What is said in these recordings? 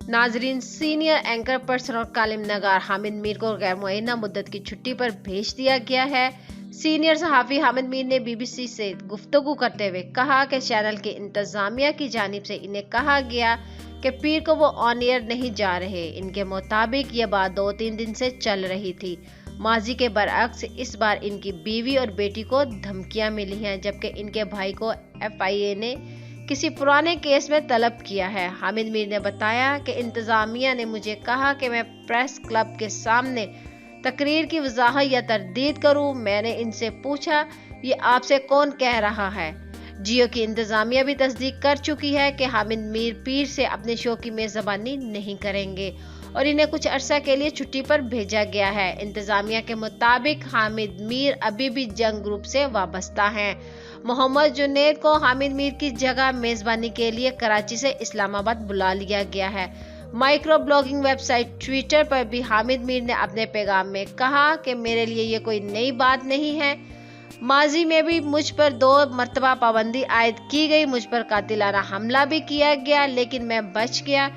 नाजरीन, senior anchor person और कालिम नगार हामिद मीर को गैर मुअय्यना मुद्दत की छुट्टी पर भेज दिया गया है। सीनियर सहाफ़ी हामिद मीर ने BBC से गुफ्तगू करते हुए कहा कि चैनल की इंतजामिया की जानिब से इन्हें कहा गया कि पीर को वो ऑन एयर नहीं जा रहे। इनके मुताबिक ये बात 2-3 दिन से चल रही थी। माजी के बरअक्स इस बार इनकी बीवी और बेटी को धमकियां मिली हैं, जबकि इनके भाई को FIA ने किसी पुराने केस में तलब किया है। हामिद मीर ने बताया कि इंतजामिया ने मुझे कहा कि मैं प्रेस क्लब के सामने तकरीर की वजाहत या तरदीद करूं। मैंने इनसे पूछा, ये आपसे कौन कह रहा है? जियो की इंतजामिया भी तस्दीक कर चुकी है कि हामिद मीर पीर से अपने शो की मेज़बानी नहीं करेंगे और इन्हें कुछ अरसा के लिए छुट्टी पर भेजा गया है। इंतजामिया के मुताबिक हामिद मीर अभी भी जंग ग्रुप से वाबस्ता हैं। मोहम्मद जुनैद को हामिद मीर की जगह मेज़बानी के लिए कराची से इस्लामाबाद बुला लिया गया है। माइक्रो ब्लॉगिंग वेबसाइट ट्विटर पर भी हामिद मीर ने अपने पैगाम में कहा कि मेरे लिए ये कोई नई बात नहीं है। माजी में भी मुझ पर 2 मरतबा पाबंदी आयद की गई, मुझ पर कातिलाना हमला भी किया गया, लेकिन मैं बच गया।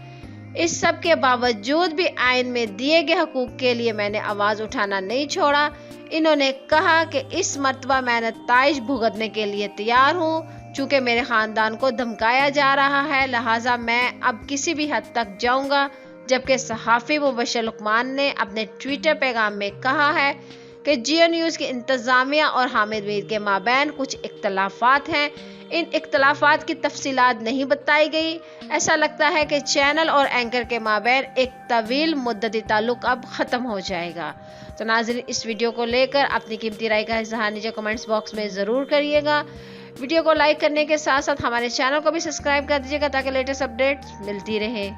इस सब के बावजूद भी आइन में दिए गए हकूक के लिए मैंने आवाज उठाना नहीं छोड़ा। इन्होंने कहा कि इस मर्तबा मैं नताइज भुगतने के लिए तैयार हूँ। चूंकि मेरे खानदान को धमकाया जा रहा है, लिहाजा मैं अब किसी भी हद तक जाऊंगा। जबकि सहाफ़ी मुबश्शिर लुकमान ने अपने ट्विटर पैगाम में कहा है कि जियो न्यूज़ की इंतजामिया और हामिद मीर के माबैन कुछ इख्तलाफात हैं। इन इख्तलाफात की तफसीलात नहीं बताई गई। ऐसा लगता है कि चैनल और एंकर के माबैन एक तवील मुद्दती ताल्लुक अब ख़त्म हो जाएगा। तो नाज़रीन, इस वीडियो को लेकर अपनी कीमती राय का इज़हार नीचे कमेंट्स बॉक्स में ज़रूर करिएगा। वीडियो को लाइक करने के साथ साथ हमारे चैनल को भी सब्सक्राइब कर दीजिएगा ताकि लेटेस्ट अपडेट्स मिलती रहे।